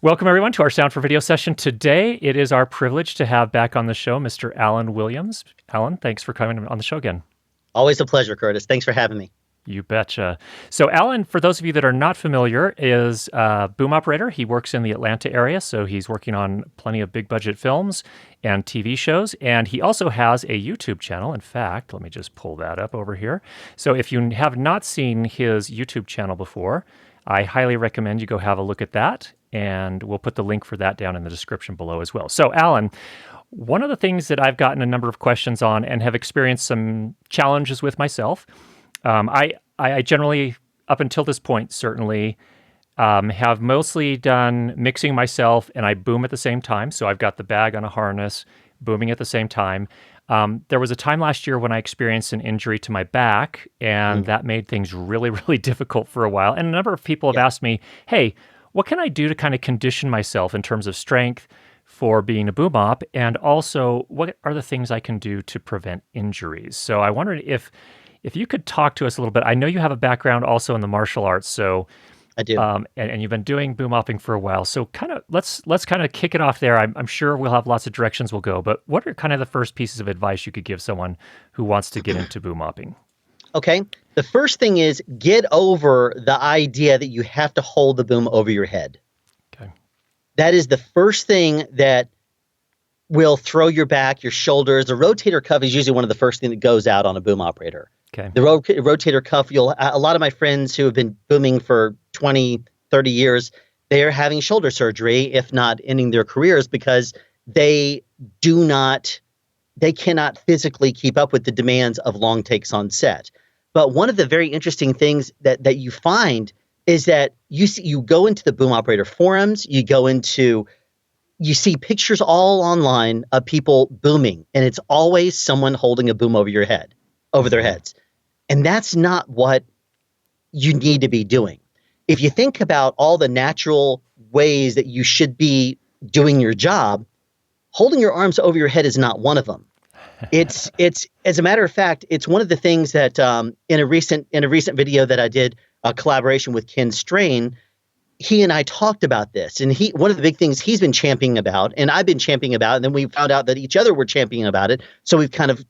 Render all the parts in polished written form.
Welcome, everyone, to our Sound for Video session today. It is our privilege to have back on the show Mr. Alan Williams. Alan, thanks for coming on the show again. Always a pleasure, Curtis. Thanks for having me. You betcha. So Alan, for those of you that are not familiar, is a boom operator. He works in the Atlanta area, so he's working on plenty of big budget films and TV shows. And he also has a YouTube channel. In fact, let me just pull that up over here. So if you have not seen his YouTube channel before, I highly recommend you go have a look at that. And we'll put the link for that down in the description below as well. So Alan, one of the things that I've gotten a number of questions on and have experienced some challenges with myself, I generally, up until this point, certainly, have mostly done mixing myself, and I boom at the same time. So I've got the bag on a harness, booming at the same time. There was a time last year when I experienced an injury to my back, and that made things really, really difficult for a while. And a number of people have asked me, hey, what can I do to kind of condition myself in terms of strength for being a boom op? And also, what are the things I can do to prevent injuries? So I wondered if you could talk to us a little bit. I know you have a background also in the martial arts, so I do. And you've been doing boom opping for a while. So kind of let's kind of kick it off there. I'm sure we'll have lots of directions we'll go, but what are kind of the first pieces of advice you could give someone who wants to get into boom opping? Okay. The first thing is get over the idea that you have to hold the boom over your head. Okay. That is the first thing that will throw your back, your shoulders. The rotator cuff is usually one of the first things that goes out on a boom operator. Okay. The rotator cuff, a lot of my friends who have been booming for 20, 30 years, they are having shoulder surgery, if not ending their careers, because they cannot physically keep up with the demands of long takes on set. But one of the very interesting things that you find is that you go into the boom operator forums, you see pictures all online of people booming, and it's always someone holding a boom over their heads. And that's not what you need to be doing. If you think about all the natural ways that you should be doing your job, holding your arms over your head is not one of them. It's as a matter of fact, it's one of the things that in a recent video that I did a collaboration with Ken Strain, he and I talked about this, and one of the big things he's been championing about, and I've been championing about, and then we found out that each other were championing about it. So we've kind of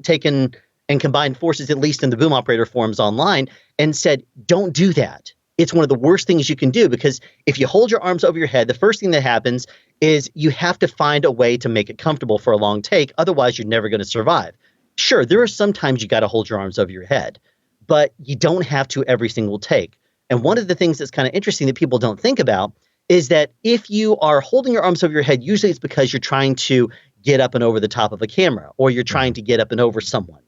taken and combined forces, at least in the boom operator forums online, and said, don't do that. It's one of the worst things you can do, because if you hold your arms over your head, the first thing that happens is you have to find a way to make it comfortable for a long take. Otherwise, you're never going to survive. Sure, there are some times you got to hold your arms over your head, but you don't have to every single take. And one of the things that's kind of interesting that people don't think about is that if you are holding your arms over your head, usually it's because you're trying to get up and over the top of a camera, or you're trying to get up and over someone.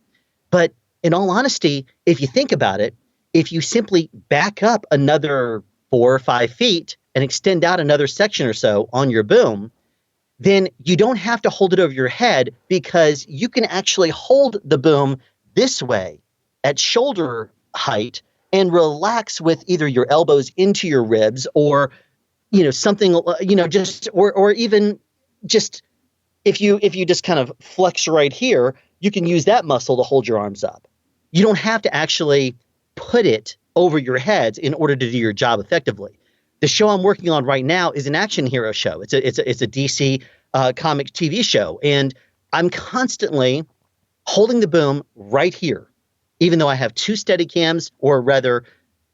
But in all honesty, if you think about it, if you simply back up another 4 or 5 feet and extend out another section or so on your boom, then you don't have to hold it over your head, because you can actually hold the boom this way at shoulder height and relax with either your elbows into your ribs, or, something, or even just if you just kind of flex right here, you can use that muscle to hold your arms up. You don't have to actually put it over your heads in order to do your job effectively. The show I'm working on right now is an action hero show. It's a DC comic TV show, and I'm constantly holding the boom right here, even though I have 2 Steadicams, or rather,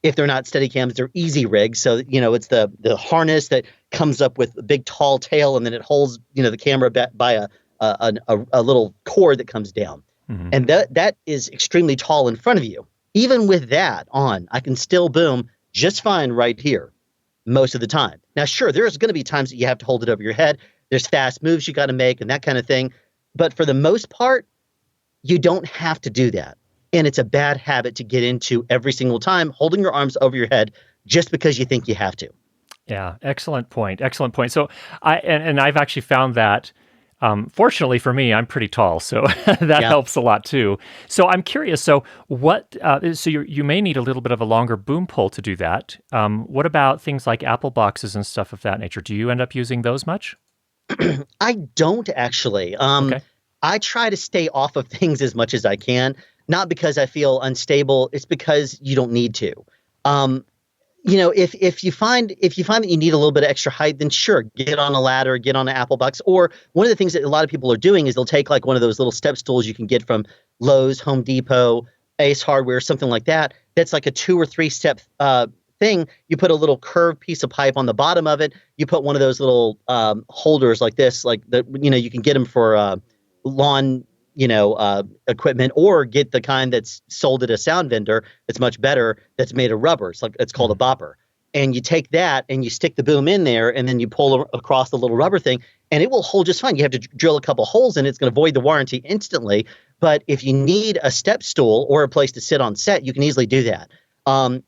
if they're not Steadicams, they're easy rigs. So it's the harness that comes up with a big tall tail, and then it holds the camera by a little cord that comes down, and that is extremely tall in front of you. Even with that on, I can still boom just fine right here most of the time. Now, sure, there's going to be times that you have to hold it over your head. There's fast moves you got to make and that kind of thing. But for the most part, you don't have to do that. And it's a bad habit to get into every single time, holding your arms over your head just because you think you have to. Yeah, excellent point. Excellent point. So I've actually found that, fortunately for me, I'm pretty tall, so that helps a lot too. So I'm curious. So you may need a little bit of a longer boom pole to do that. What about things like Apple boxes and stuff of that nature? Do you end up using those much? I don't actually. Okay. I try to stay off of things as much as I can, not because I feel unstable. It's because you don't need to. if you find that you need a little bit of extra height, then sure, get on a ladder, get on an apple box. Or one of the things that a lot of people are doing is they'll take like one of those little step stools you can get from Lowe's, Home Depot, Ace Hardware, something like that. That's like a 2 or 3 step thing. You put a little curved piece of pipe on the bottom of it. You put one of those little holders like this, like that. You can get them for lawn equipment, or get the kind that's sold at a sound vendor that's much better, that's made of rubber. It's called a bopper. And you take that and you stick the boom in there, and then you pull across the little rubber thing, and it will hold just fine. You have to drill a couple holes in it. It's going to void the warranty instantly. But if you need a step stool or a place to sit on set, you can easily do that.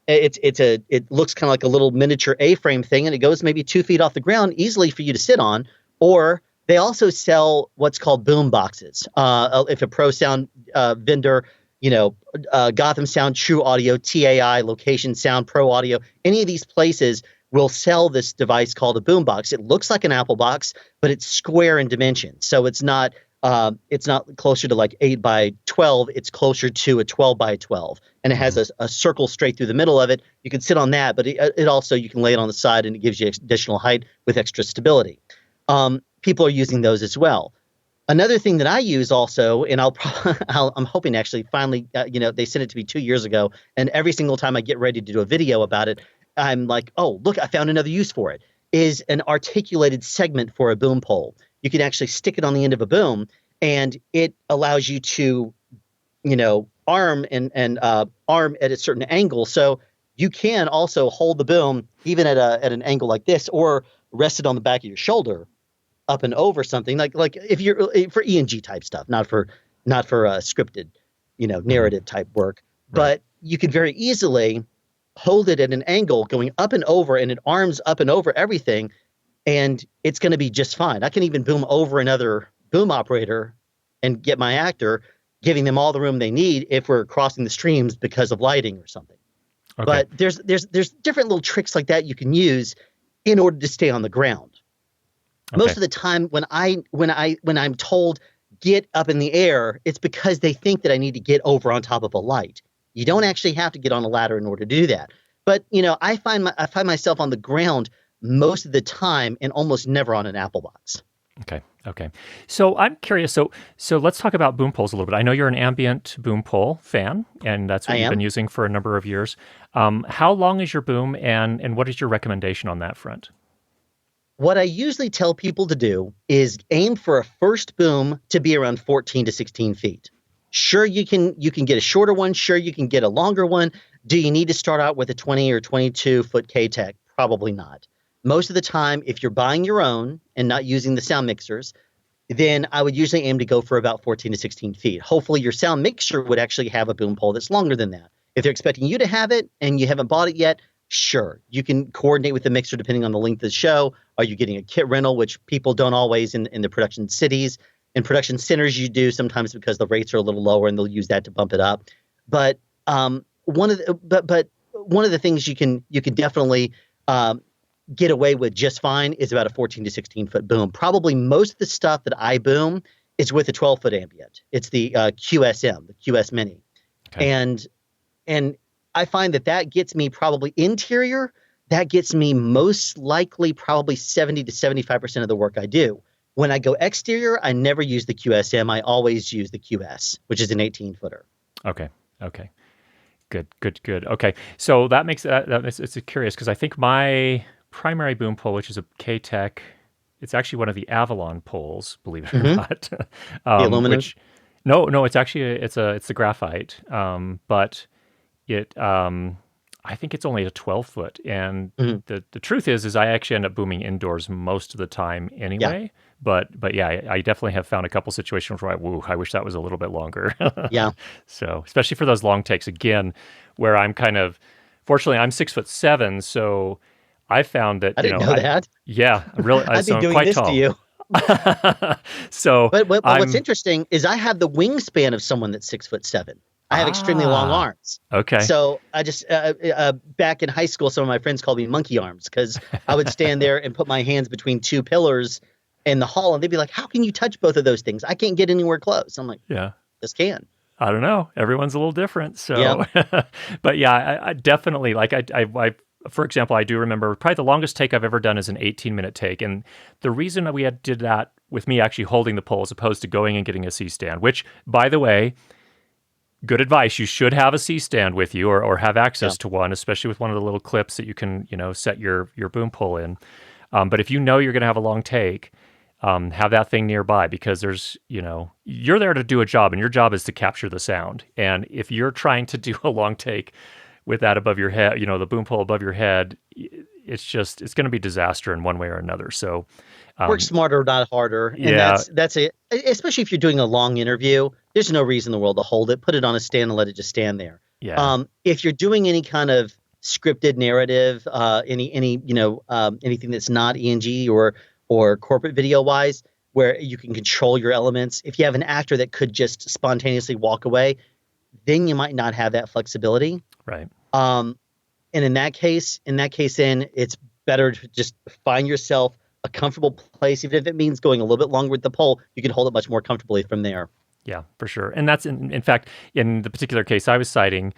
It looks kind of like a little miniature A-frame thing, and it goes maybe 2 feet off the ground, easily for you to sit on. Or they also sell what's called boom boxes. If a pro sound vendor, Gotham Sound, True Audio, TAI, Location Sound, Pro Audio, any of these places will sell this device called a boom box. It looks like an Apple box, but it's square in dimension. So it's not closer to like 8 by 12. It's closer to a 12 by 12. And it has a circle straight through the middle of it. You can sit on that, but it also, you can lay it on the side, and it gives you additional height with extra stability. People are using those as well. Another thing that I use also, and I'm hoping actually finally, they sent it to me 2 years ago, and every single time I get ready to do a video about it, I'm like, oh, look, I found another use for it, is an articulated segment for a boom pole. You can actually stick it on the end of a boom, and it allows you to, arm and arm at a certain angle. So you can also hold the boom even at an angle like this, or rest it on the back of your shoulder, up and over something like if you're for E&G type stuff, not for scripted, narrative type work. Right. But you could very easily hold it at an angle going up and over, and it arms up and over everything, and it's going to be just fine. I can even boom over another boom operator and get my actor, giving them all the room they need if we're crossing the streams because of lighting or something. Okay. But there's different little tricks like that you can use in order to stay on the ground. Okay. Most of the time when I'm told get up in the air, it's because they think that I need to get over on top of a light. You don't actually have to get on a ladder in order to do that. But I find myself on the ground most of the time, and almost never on an Apple box. Okay. So I'm curious. So let's talk about boom poles a little bit. I know you're an ambient boom pole fan, and that's what you've been using for a number of years. How long is your boom, and what is your recommendation on that front? What I usually tell people to do is aim for a first boom to be around 14 to 16 feet. Sure, you can get a shorter one. Sure, you can get a longer one. Do you need to start out with a 20 or 22 foot K-Tech? Probably not. Most of the time, if you're buying your own and not using the sound mixers, then I would usually aim to go for about 14 to 16 feet. Hopefully your sound mixer would actually have a boom pole that's longer than that. If they're expecting you to have it and you haven't bought it yet, sure, you can coordinate with the mixer depending on the length of the show. Are you getting a kit rental, which people don't always in the production cities? In production centers, you do sometimes because the rates are a little lower, and they'll use that to bump it up. But one of the things you can definitely get away with just fine is about a 14 to 16 foot boom. Probably most of the stuff that I boom is with a 12 foot ambient. It's the QSM, the QS Mini, and I find that gets me probably interior. That gets me most likely probably 70 to 75% of the work I do. When I go exterior, I never use the QSM. I always use the QS, which is an 18-footer. Okay. Good. Okay. So that makes it's curious, because I think my primary boom pole, which is a K-Tech, it's actually one of the Avalon poles, believe it or not. The aluminum? No, it's actually it's the graphite. But it I think it's only a 12 foot, and the truth is I actually end up booming indoors most of the time anyway. Yeah. But yeah, I definitely have found a couple situations where I wish that was a little bit longer. Yeah. So especially for those long takes again, where I'm fortunately I'm 6'7", so I found that I didn't know that. Yeah, really. I've been doing quite this tall. to you. So, but what's interesting is I have the wingspan of someone that's 6'7". I have extremely long arms. Okay. So I just back in high school, some of my friends called me monkey arms, because I would stand there and put my hands between two pillars in the hall, and they'd be like, "How can you touch both of those things? I can't get anywhere close." I'm like, "Yeah, just can." I don't know. Everyone's a little different. So, yeah. But yeah, I definitely, like, I've for example, I do remember probably the longest take I've ever done is an 18-minute take. And the reason that did that with me actually holding the pole as opposed to going and getting a C-stand, which, by the way, good advice. You should have a C-stand with you or have access to one, especially with one of the little clips that you can, set your boom pole in. But if you know you're going to have a long take, have that thing nearby because you're there to do a job and your job is to capture the sound. And if you're trying to do a long take with that above your head, the boom pole above your head, it's going to be disaster in one way or another. So work smarter, not harder. And that's it. Especially if you're doing a long interview, there's no reason in the world to hold it. Put it on a stand and let it just stand there. Yeah. If you're doing any kind of scripted narrative, anything that's not ENG or corporate video wise, where you can control your elements. If you have an actor that could just spontaneously walk away, then you might not have that flexibility. Right. And in that case, then it's better to just find yourself a comfortable place. Even if it means going a little bit longer with the pole, you can hold it much more comfortably from there. Yeah, for sure. And that's in fact, in the particular case I was citing,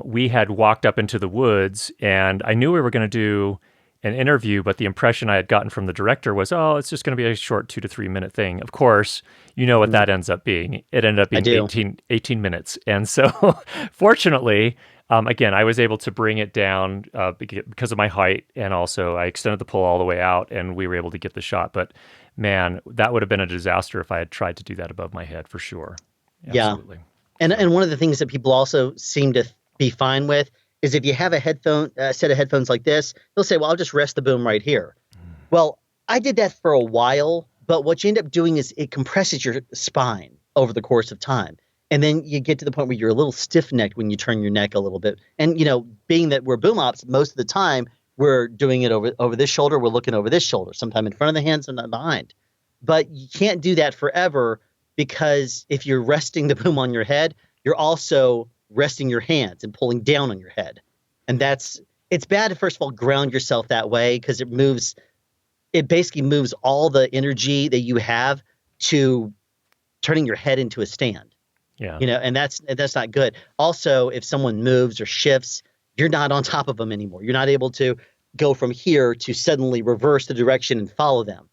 we had walked up into the woods and I knew we were going to do an interview, but the impression I had gotten from the director was, it's just going to be a short 2 to 3 minute thing. Of course, you know what that ends up being. It ended up being 18 minutes. And so fortunately, again, I was able to bring it down because of my height. And also I extended the pole all the way out and we were able to get the shot. But man, that would have been a disaster if I had tried to do that above my head for sure. Absolutely. Yeah. And one of the things that people also seem to be fine with is if you have a set of headphones like this, they'll say, well, I'll just rest the boom right here. Well, I did that for a while, but what you end up doing is it compresses your spine over the course of time. And then you get to the point where you're a little stiff-necked when you turn your neck a little bit. And, being that we're boom ops, most of the time we're doing it over this shoulder, we're looking over this shoulder, sometime in front of the hand, sometime behind. But you can't do that forever because if you're resting the boom on your head, you're also resting your hands and pulling down on your head. And it's bad to, first of all, ground yourself that way because it basically moves all the energy that you have to turning your head into a stand. Yeah. And that's not good. Also, if someone moves or shifts, you're not on top of them anymore. You're not able to go from here to suddenly reverse the direction and follow them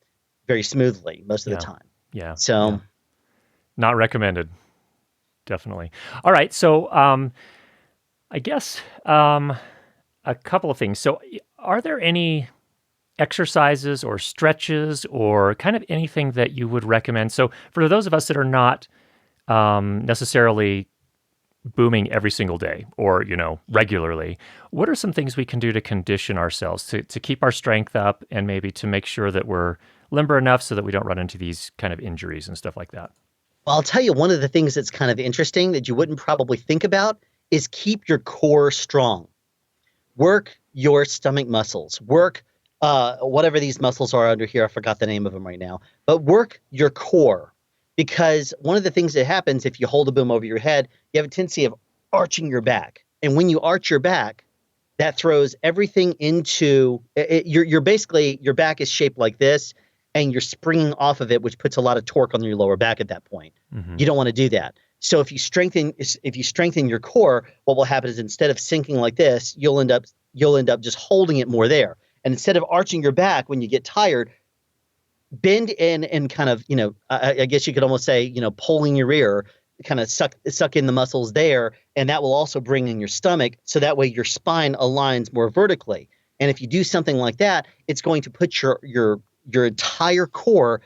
very smoothly most of the time. Yeah. So not recommended. Definitely. All right. So I guess a couple of things. So are there any exercises or stretches or kind of anything that you would recommend? So for those of us that are not necessarily booming every single day or, regularly, what are some things we can do to condition ourselves to keep our strength up and maybe to make sure that we're limber enough so that we don't run into these kind of injuries and stuff like that? Well, I'll tell you, one of the things that's kind of interesting that you wouldn't probably think about is keep your core strong. Work your stomach muscles. Work whatever these muscles are under here. I forgot the name of them right now. But work your core. Because one of the things that happens if you hold a boom over your head, you have a tendency of arching your back. And when you arch your back, that throws everything into you're basically, your back is shaped like this. And you're springing off of it, which puts a lot of torque on your lower back at that point. Mm-hmm. You don't want to do that. So if you strengthen your core, what will happen is instead of sinking like this, you'll end up just holding it more there. And instead of arching your back when you get tired, bend in and kind of, I guess you could almost say, pulling your ear, kind of suck in the muscles there, and that will also bring in your stomach. So that way your spine aligns more vertically. And if you do something like that, it's going to put your entire core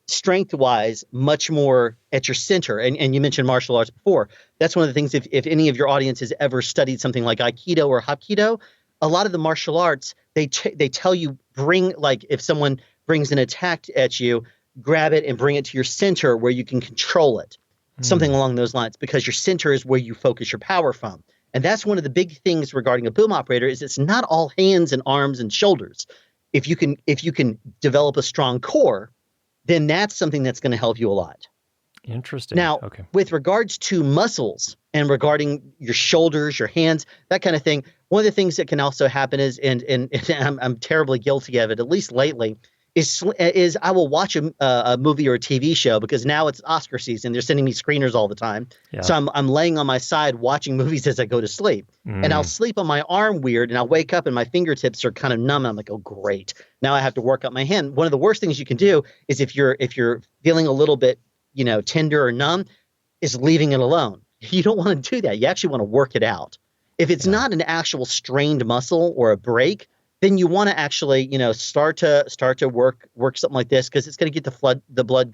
strength-wise much more at your center. And you mentioned martial arts before. That's one of the things, if any of your audience has ever studied something like Aikido or Hapkido, a lot of the martial arts, they tell you if someone brings an attack at you, grab it and bring it to your center where you can control it. Something along those lines, because your center is where you focus your power from. And that's one of the big things regarding a boom operator is it's not all hands and arms and shoulders. If you can develop a strong core, then that's something that's going to help you a lot. Interesting. Now, with regards to muscles and regarding your shoulders, your hands, that kind of thing, one of the things that can also happen is, and I'm terribly guilty of it, at least lately, is I will watch a movie or a TV show because now it's Oscar season. They're sending me screeners all the time. Yeah. So I'm laying on my side watching movies as I go to sleep. And I'll sleep on my arm weird and I'll wake up and my fingertips are kind of numb. And I'm like, oh, great. Now I have to work up my hand. One of the worst things you can do is if you're feeling a little bit, tender or numb, is leaving it alone. You don't want to do that. You actually want to work it out. If it's not an actual strained muscle or a break, then you want to actually, start to work something like this because it's going to get the blood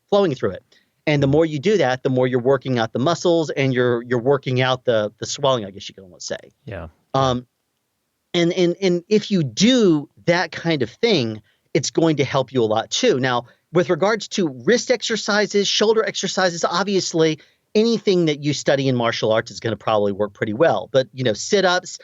flowing through it. And the more you do that, the more you're working out the muscles and you're working out the swelling, I guess you can almost say. Yeah. And if you do that kind of thing, it's going to help you a lot too. Now, with regards to wrist exercises, shoulder exercises, obviously anything that you study in martial arts is going to probably work pretty well. But sit-ups,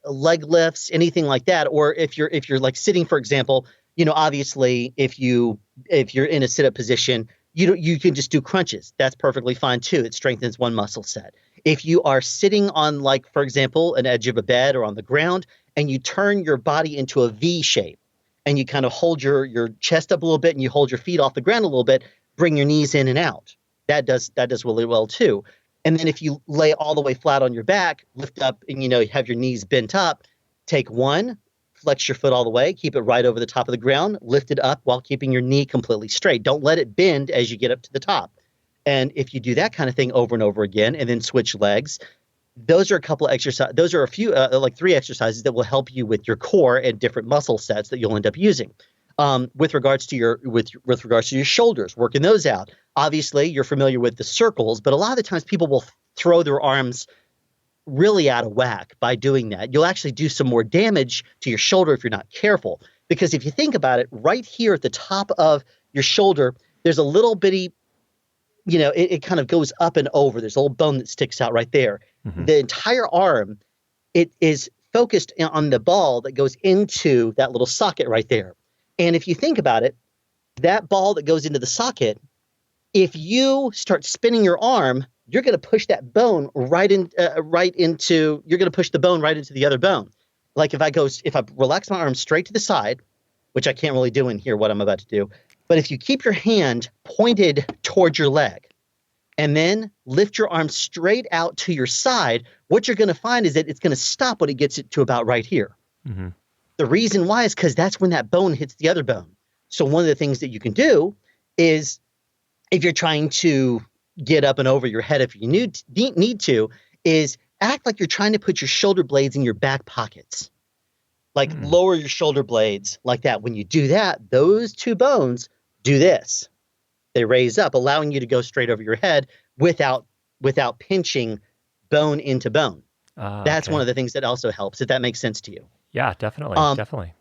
leg lifts, anything like that, or if you're like sitting, for example, obviously if you're in a sit-up position, you can just do crunches. That's perfectly fine too. It strengthens one muscle set. If you are sitting on, like, for example, an edge of a bed or on the ground, and you turn your body into a V shape, and you kind of hold your chest up a little bit, and you hold your feet off the ground a little bit, bring your knees in and out. That does really well too. And then if you lay all the way flat on your back, lift up and, you have your knees bent up, take one, flex your foot all the way, keep it right over the top of the ground, lift it up while keeping your knee completely straight. Don't let it bend as you get up to the top. And if you do that kind of thing over and over again and then switch legs, those are a couple of exercises. Those are a few, like 3 exercises that will help you with your core and different muscle sets that you'll end up using. With regards to your shoulders, working those out. Obviously, you're familiar with the circles, but a lot of the times people will throw their arms really out of whack by doing that. You'll actually do some more damage to your shoulder if you're not careful. Because if you think about it, right here at the top of your shoulder, there's a little bitty, it kind of goes up and over. There's a little bone that sticks out right there. Mm-hmm. The entire arm, it is focused on the ball that goes into that little socket right there. And if you think about it, that ball that goes into the socket, if you start spinning your arm, you're going to push that bone you're going to push the bone right into the other bone. Like if I relax my arm straight to the side, which I can't really do in here, what I'm about to do. But if you keep your hand pointed towards your leg and then lift your arm straight out to your side, what you're going to find is that it's going to stop when it gets it to about right here. Mm-hmm. The reason why is because that's when that bone hits the other bone. So one of the things that you can do is if you're trying to get up and over your head, if you need to, is act like you're trying to put your shoulder blades in your back pockets. Like lower your shoulder blades like that. When you do that, those 2 bones do this. They raise up, allowing you to go straight over your head without pinching bone into bone. That's one of the things that also helps, if that makes sense to you. Yeah, definitely. Definitely.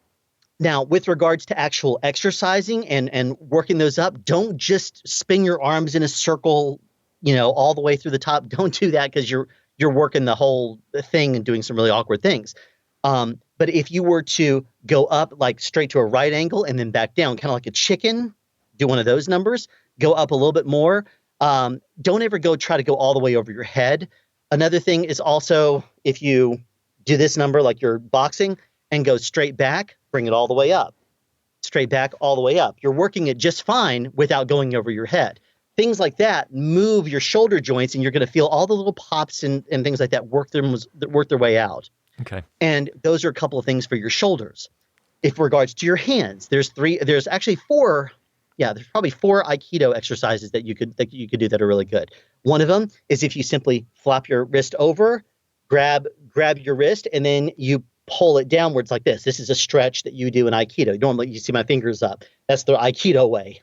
Now, with regards to actual exercising and working those up, don't just spin your arms in a circle, all the way through the top. Don't do that because you're working the whole thing and doing some really awkward things. But if you were to go up like straight to a right angle and then back down, kind of like a chicken, do one of those numbers, go up a little bit more. Don't ever try to go all the way over your head. Another thing is also if you do this number like you're boxing and go straight back, bring it all the way up. Straight back, all the way up. You're working it just fine without going over your head. Things like that move your shoulder joints, and you're going to feel all the little pops and things like that work their way out. Okay. And those are a couple of things for your shoulders. If regards to your hands, there's actually 4. Yeah, there's probably 4 Aikido exercises that you could do that are really good. One of them is if you simply flop your wrist over, grab your wrist, and then you pull it downwards like this. This is a stretch that you do in Aikido. Normally, you see my fingers up. That's the Aikido way.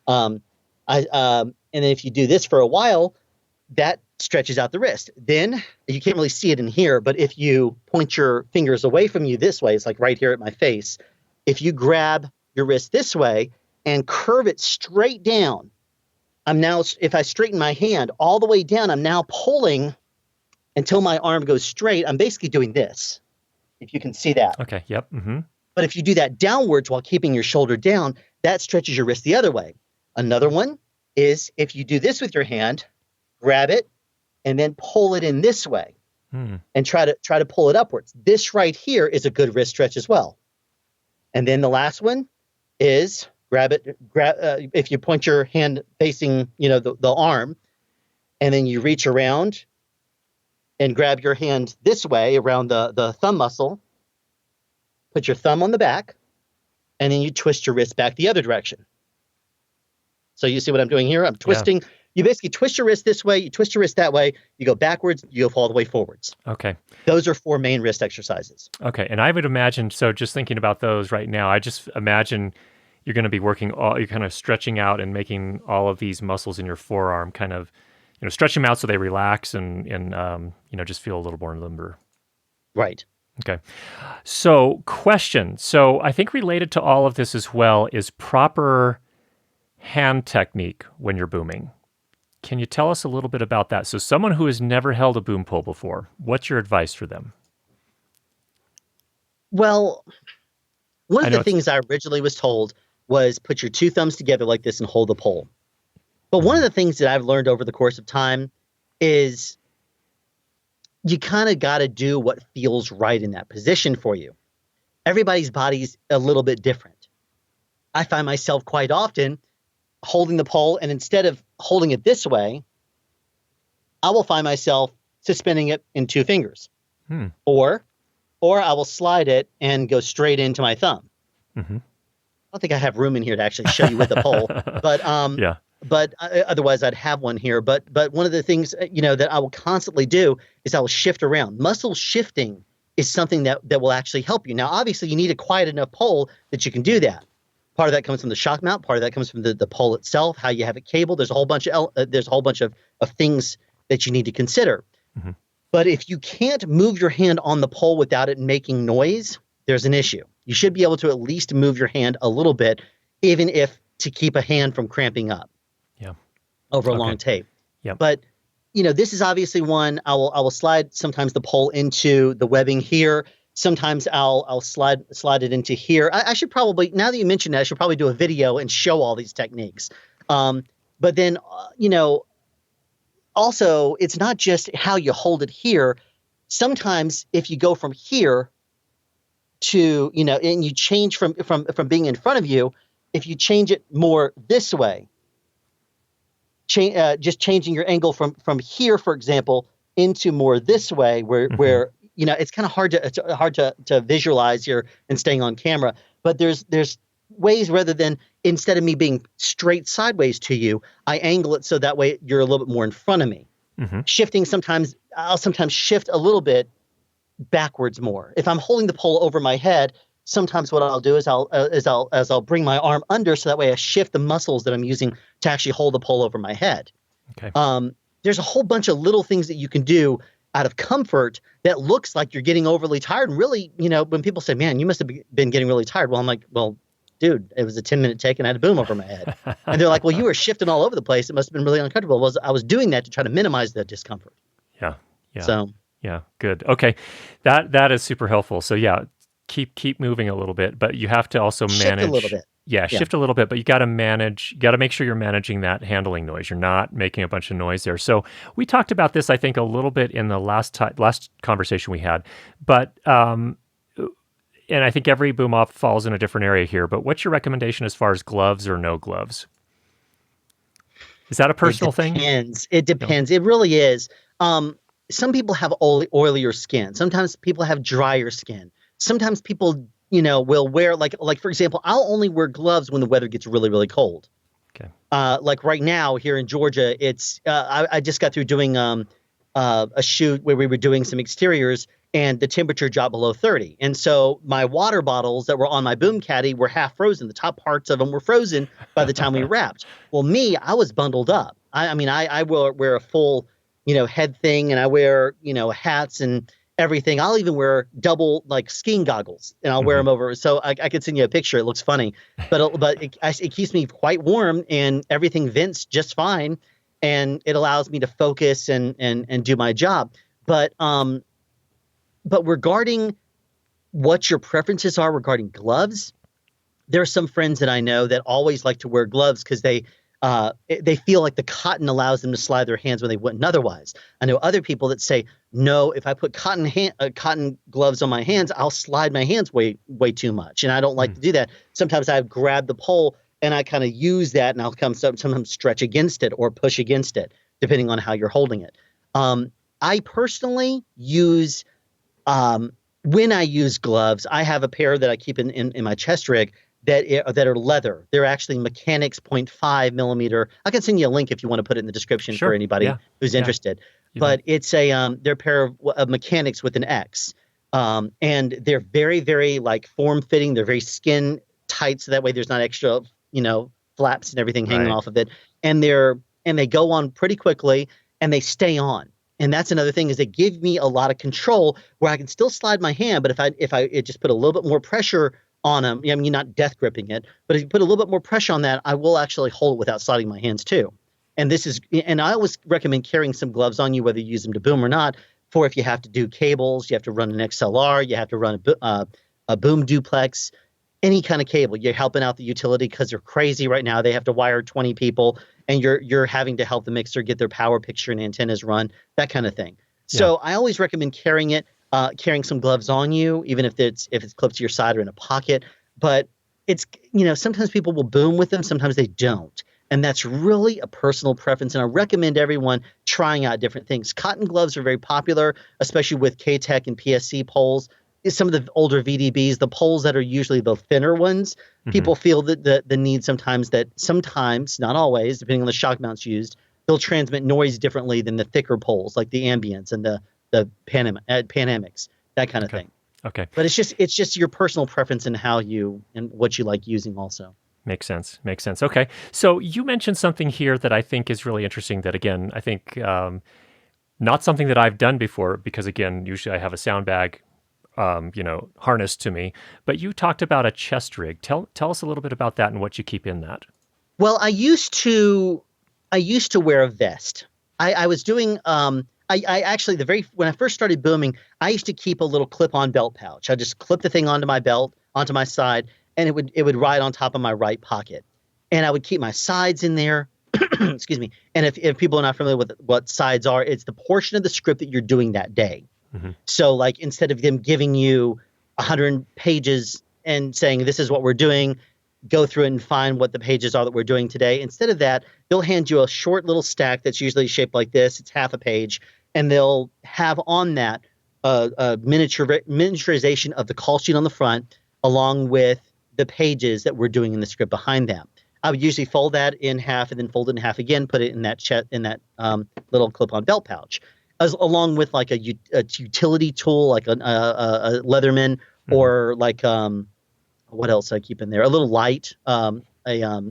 And then if you do this for a while, that stretches out the wrist. Then you can't really see it in here, but if you point your fingers away from you this way, it's like right here at my face. If you grab your wrist this way and curve it straight down, if I straighten my hand all the way down, I'm now pulling until my arm goes straight. I'm basically doing this, if you can see that. Okay, yep. Mm-hmm. But if you do that downwards while keeping your shoulder down, that stretches your wrist the other way. Another one is if you do this with your hand, grab it, and then pull it in this way and try to pull it upwards. This right here is a good wrist stretch as well. And then the last one is grab it. If you point your hand facing, the arm, and then you reach around and grab your hand this way around the thumb muscle. Put your thumb on the back, and then you twist your wrist back the other direction. So you see what I'm doing here? I'm twisting. Yeah. You basically twist your wrist this way, you twist your wrist that way, you go backwards, you go all the way forwards. Okay. Those are 4 main wrist exercises. Okay. And I would imagine, so just thinking about those right now, I just imagine you're going to be you're kind of stretching out and making all of these muscles in your forearm kind of, stretch them out so they relax and just feel a little more limber. Right. Okay. So question. So I think related to all of this as well is proper hand technique when you're booming. Can you tell us a little bit about that? So someone who has never held a boom pole before, what's your advice for them? Well, one of the things I originally was told was put your 2 thumbs together like this and hold the pole. But one of the things that I've learned over the course of time is you kind of got to do what feels right in that position for you. Everybody's body's a little bit different. I find myself quite often holding the pole, and instead of holding it this way, I will find myself suspending it in 2 fingers. Or I will slide it and go straight into my thumb. Mm-hmm. I don't think I have room in here to actually show you with the pole, but yeah. But otherwise, I'd have one here. But one of the things that I will constantly do is I will shift around. Muscle shifting is something that will actually help you. Now, obviously, you need a quiet enough pole that you can do that. Part of that comes from the shock mount. Part of that comes from the pole itself, how you have it cabled. There's a whole bunch of things that you need to consider. Mm-hmm. But if you can't move your hand on the pole without it making noise, there's an issue. You should be able to at least move your hand a little bit, even if to keep a hand from cramping up. Over a long tape. Yeah. But this is obviously one I will slide sometimes the pole into the webbing here. Sometimes I'll slide it into here. I should probably, now that you mentioned that, I should probably do a video and show all these techniques. But then also it's not just how you hold it here. Sometimes if you go from here to and you change from being in front of you, if you change it more this way. Just changing your angle from here, for example, into more this way, where it's kind of hard to visualize here and staying on camera. But there's ways rather than instead of me being straight sideways to you, I angle it so that way you're a little bit more in front of me. Mm-hmm. Shifting I'll sometimes shift a little bit backwards more. If I'm holding the pole over my head, sometimes what I'll do is I'll bring my arm under so that way I shift the muscles that I'm using to actually hold the pole over my head. Okay. There's a whole bunch of little things that you can do out of comfort that looks like you're getting overly tired. And really, when people say, man, you must have been getting really tired. Well, I'm like, well, dude, it was a 10-minute take and I had a boom over my head. And they're like, well, you were shifting all over the place. It must have been really uncomfortable. I was doing that to try to minimize the discomfort. Yeah. So. Yeah. Good. Okay. That is super helpful. So yeah, keep moving a little bit, but you have to also manage. Shift a little bit. Yeah, shift a little bit, but you got to make sure you're managing that handling noise. You're not making a bunch of noise there. So we talked about this, I think, a little bit in the last conversation we had, but and I think every boom op falls in a different area here. But what's your recommendation as far as gloves or no gloves? Is that a personal thing? It depends. It really is. Some people have oilier skin. Sometimes people have drier skin. Sometimes people will wear like for example, I'll only wear gloves when the weather gets really, really cold. Okay. Like right now here in Georgia, it's I just got through doing a shoot where we were doing some exteriors and the temperature dropped below 30. And so my water bottles that were on my boom caddy were half frozen. The top parts of them were frozen by the time we wrapped. Well, I was bundled up. I will wear a full, head thing, and I wear, hats and everything. I'll even wear double skiing goggles and I'll wear them over. So I could send you a picture. It looks funny, but it keeps me quite warm and everything vents just fine. And it allows me to focus and do my job. But regarding what your preferences are regarding gloves, there are some friends that I know that always like to wear gloves because they they feel like the cotton allows them to slide their hands when they wouldn't otherwise. I know other people that say, no, if I put cotton gloves on my hands, I'll slide my hands way too much, and I don't like to do that. Sometimes I grab the pole and I kind of use that, and I'll sometimes stretch against it or push against it, depending on how you're holding it. I personally use when I use gloves, I have a pair that I keep in my chest rig that are leather. They're actually Mechanics 0.5 millimeter. I can send you a link if you want to put it in the description for anybody who's interested. But it's they're a pair of Mechanics with an X. And they're very, very like form fitting. They're very skin tight. So that way there's not extra, flaps and everything hanging off of it. And they go on pretty quickly and they stay on. And that's another thing is they give me a lot of control where I can still slide my hand. But if I just put a little bit more pressure on them, I mean, you're not death gripping it, but if you put a little bit more pressure on that, I will actually hold it without sliding my hands too. And I always recommend carrying some gloves on you, whether you use them to boom or not, for if you have to do cables, you have to run an XLR, you have to run a boom duplex, any kind of cable. You're helping out the utility because they're crazy right now. They have to wire 20 people and you're having to help the mixer get their power picture and antennas run, that kind of thing. So I always recommend carrying some gloves on you, even if it's clipped to your side or in a pocket. But it's, sometimes people will boom with them, sometimes they don't. And that's really a personal preference. And I recommend everyone trying out different things. Cotton gloves are very popular, especially with K-Tech and PSC poles. Some of the older VDBs, the poles that are usually the thinner ones, people feel that the need sometimes, not always, depending on the shock mounts used, they'll transmit noise differently than the thicker poles, like the Ambients and the Panamics, that kind of thing. Okay. But it's just your personal preference and and what you like using also. Makes sense. Okay. So you mentioned something here that I think is really interesting that, again, I think not something that I've done before because, again, usually I have a sound bag, harnessed to me. But you talked about a chest rig. Tell us a little bit about that and what you keep in that. Well, I used to wear a vest. I was doing I actually when I first started booming, I used to keep a little clip-on belt pouch. I just clip the thing onto my belt, onto my side, and it would ride on top of my right pocket. And I would keep my sides in there. Excuse me. And if people are not familiar with what sides are, it's the portion of the script that you're doing that day. So like instead of them giving you 100 pages and saying this is what we're doing, go through it and find what the pages are that we're doing today. Instead of that, they'll hand you a short little stack that's usually shaped like this. It's half a page. And they'll have on that a miniaturization of the call sheet on the front along with the pages that we're doing in the script behind them. I would usually fold that in half and then fold it in half again, put it in that little clip-on belt pouch, along with like a utility tool, like a Leatherman, or like what else I keep in there? A little light, a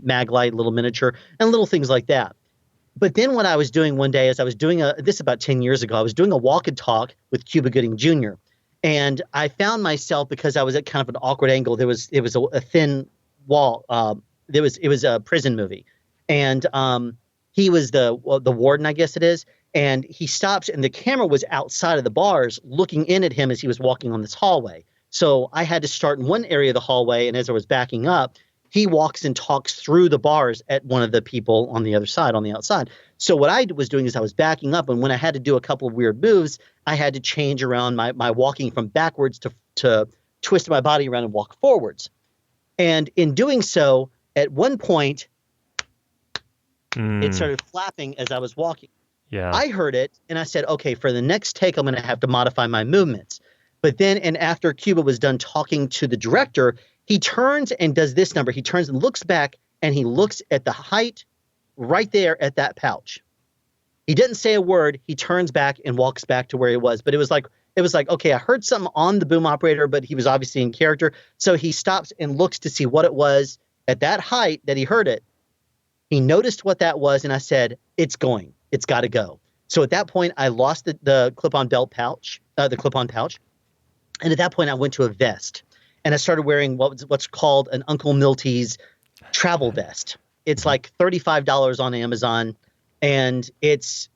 mag light, little miniature, and little things like that. But then what I was doing one day is I was doing this about 10 years ago. I was doing a walk and talk with Cuba Gooding Jr. And I found myself, because I was at kind of an awkward angle, it was a thin wall. It was a prison movie. And he was the warden, I guess it is. And he stops and the camera was outside of the bars looking in at him as he was walking on this hallway. So I had to start in one area of the hallway. And as I was backing up, he walks and talks through the bars at one of the people on the other side, on the outside. So what I was doing is I was backing up. And when I had to do a couple of weird moves, I had to change around my walking from backwards to twist my body around and walk forwards. And in doing so, at one point, it started flapping as I was walking. Yeah. I heard it and I said, okay, for the next take, I'm going to have to modify my movements. But then, and after Cuba was done talking to the director, he turns and does this number. He turns and looks back and he looks at the height right there at that pouch. He didn't say a word. He turns back and walks back to where he was. But it was like, okay, I heard something on the boom operator, but he was obviously in character. So he stops and looks to see what it was at that height that he heard it. He noticed what that was. And I said, it's got to go. So at that point, I lost the clip-on belt pouch, the clip-on pouch. And at that point, I went to a vest. And I started wearing what's called an Uncle Milty's travel vest. It's like $35 on Amazon. And it's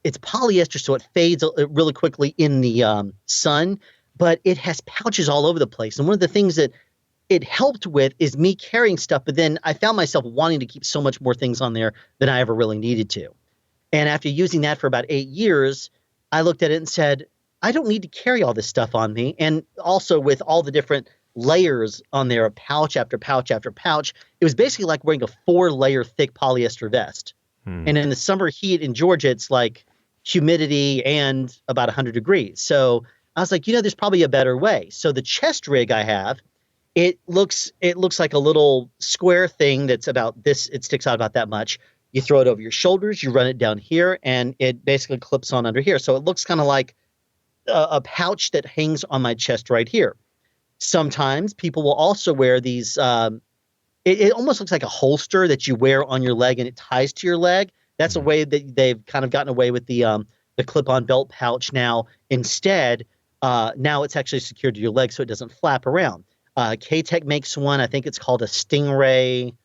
polyester, so it fades really quickly in the sun. But it has pouches all over the place. And one of the things that it helped with is me carrying stuff, but then I found myself wanting to keep so much more things on there than I ever really needed to. And after using that for about 8 years, I looked at it and said, I don't need to carry all this stuff on me. And also with all the different layers on there, pouch after pouch after pouch, it was basically like wearing a 4-layer thick polyester vest. And in the summer heat in Georgia, it's like humidity and about 100 degrees. So I was like, there's probably a better way. So the chest rig I have, it looks like a little square thing that's about this. It sticks out about that much. You throw it over your shoulders, you run it down here, and it basically clips on under here. So it looks kind of like a pouch that hangs on my chest right here. Sometimes people will also wear these. It almost looks like a holster that you wear on your leg, and it ties to your leg. That's a way that they've kind of gotten away with the clip-on belt pouch now. Instead, now it's actually secured to your leg so it doesn't flap around. K-Tech makes one. I think it's called a Stingray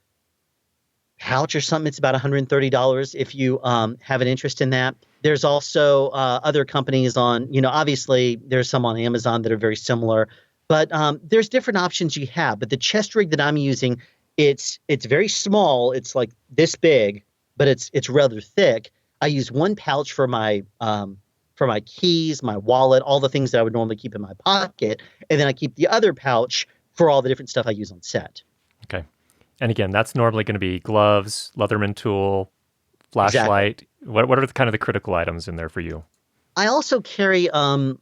pouch or something. It's about $130 if you have an interest in that. There's also other companies on, obviously there's some on Amazon that are very similar, but there's different options you have. But the chest rig that I'm using, it's very small. It's like this big, but it's rather thick. I use one pouch for my keys, my wallet, all the things that I would normally keep in my pocket, and then I keep the other pouch for all the different stuff I use on set. Okay. And again, that's normally going to be gloves, Leatherman tool, flashlight. Exactly. What are kind of the critical items in there for you? I also carry, let's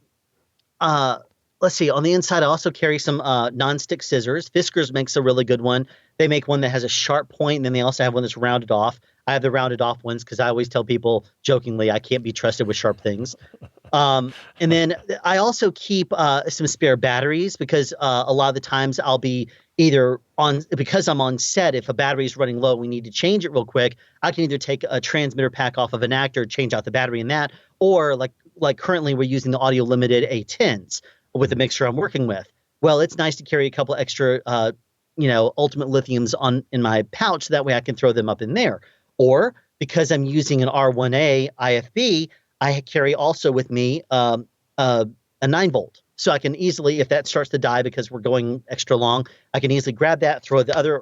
see, on the inside, I also carry some nonstick scissors. Fiskars makes a really good one. They make one that has a sharp point, and then they also have one that's rounded off. I have the rounded off ones because I always tell people jokingly I can't be trusted with sharp things. And then I also keep some spare batteries because a lot of the times I'll be because I'm on set, if a battery is running low, we need to change it real quick. I can either take a transmitter pack off of an actor, change out the battery in that, or like currently we're using the Audio Limited A10s with the mixer I'm working with. Well, it's nice to carry a couple extra, Ultimate Lithiums in my pouch. That way I can throw them up in there. Or because I'm using an R1A IFB, I carry also with me a 9-volt. So I can easily, if that starts to die because we're going extra long, I can easily grab that, throw the other,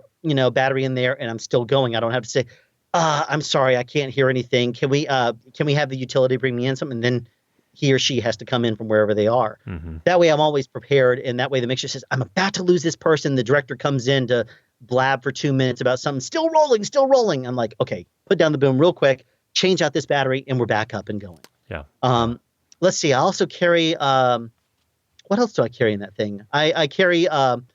battery in there, and I'm still going. I don't have to say, I'm sorry, I can't hear anything. Can we have the utility bring me in something? And then he or she has to come in from wherever they are. Mm-hmm. That way I'm always prepared. And that way the mixer says, I'm about to lose this person. The director comes in to blab for 2 minutes about something, still rolling. I'm like, okay, put down the boom real quick, change out this battery, and we're back up and going. Yeah. Let's see. I also carry, what else do I carry in that thing? I carry, on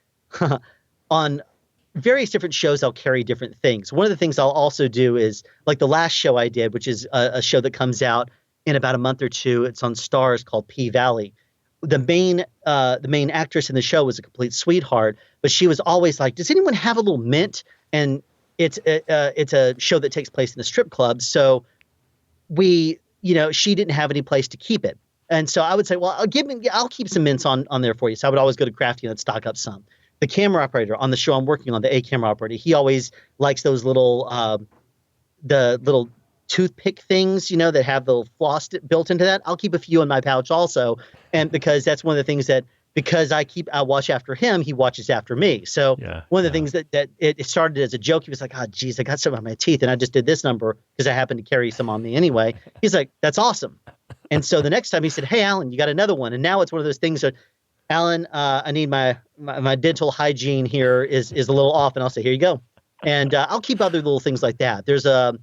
various different shows, I'll carry different things. One of the things I'll also do is, like the last show I did, which is a show that comes out in about a month or two. It's on Starz called P-Valley. The main actress in the show was a complete sweetheart, but she was always like, does anyone have a little mint? And it's a show that takes place in a strip club. So she didn't have any place to keep it. And so I would say, well, I'll keep some mints on there for you. So I would always go to Crafty and stock up some. The camera operator on the show I'm working on, the A camera operator, he always likes those little, the little toothpick things, that have the floss built into that. I'll keep a few in my pouch also. And because that's one of the things that, because I watch after him, he watches after me. So one of the things that it started as a joke, he was like, oh, geez, I got some on my teeth. And I just did this number because I happened to carry some on me anyway. He's like, that's awesome. And so the next time he said, hey, Alan, you got another one. And now it's one of those things that, Alan, I need my dental hygiene here is a little off. And I'll say, here you go. And I'll keep other little things like that. There's if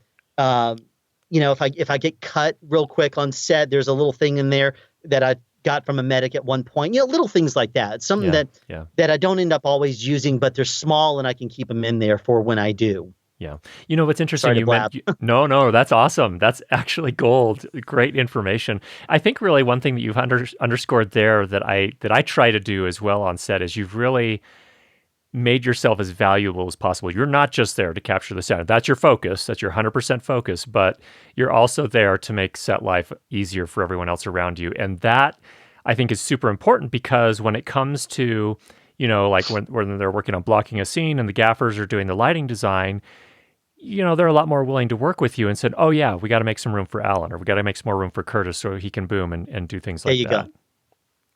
I get cut real quick on set, there's a little thing in there that I got from a medic at one point, little things like that. It's something that I don't end up always using, but they're small and I can keep them in there for when I do. Yeah. What's interesting, no, that's awesome. That's actually gold. Great information. I think really one thing that you've underscored there that I try to do as well on set is you've really made yourself as valuable as possible. You're not just there to capture the sound. That's your focus. That's your 100% focus, but you're also there to make set life easier for everyone else around you. And that I think is super important because when it comes to, like when they're working on blocking a scene and the gaffers are doing the lighting design, they're a lot more willing to work with you and said, oh yeah, we got to make some room for Alan, or we got to make some more room for Curtis so he can boom and do things like that. There you go.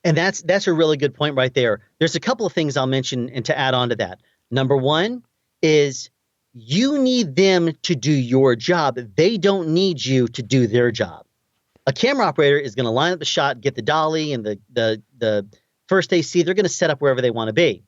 And that's a really good point right there. There's a couple of things I'll mention and to add on to that. Number one is you need them to do your job. They don't need you to do their job. A camera operator is going to line up the shot, get the dolly and the first AC. They're going to set up wherever they want to be.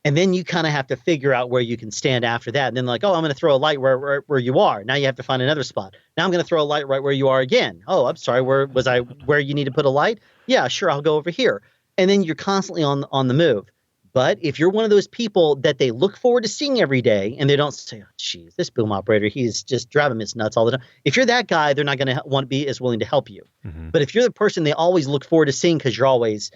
And then you kind of have to figure out where you can stand after that. And then like, oh, I'm going to throw a light where you are. Now you have to find another spot. Now I'm going to throw a light right where you are again. Oh, I'm sorry. Where was I? Where you need to put a light? Yeah, sure. I'll go over here. And then you're constantly on the move. But if you're one of those people that they look forward to seeing every day and they don't say, oh, geez, this boom operator, he's just driving me nuts all the time. If you're that guy, they're not going to want to be as willing to help you. Mm-hmm. But if you're the person they always look forward to seeing because you're always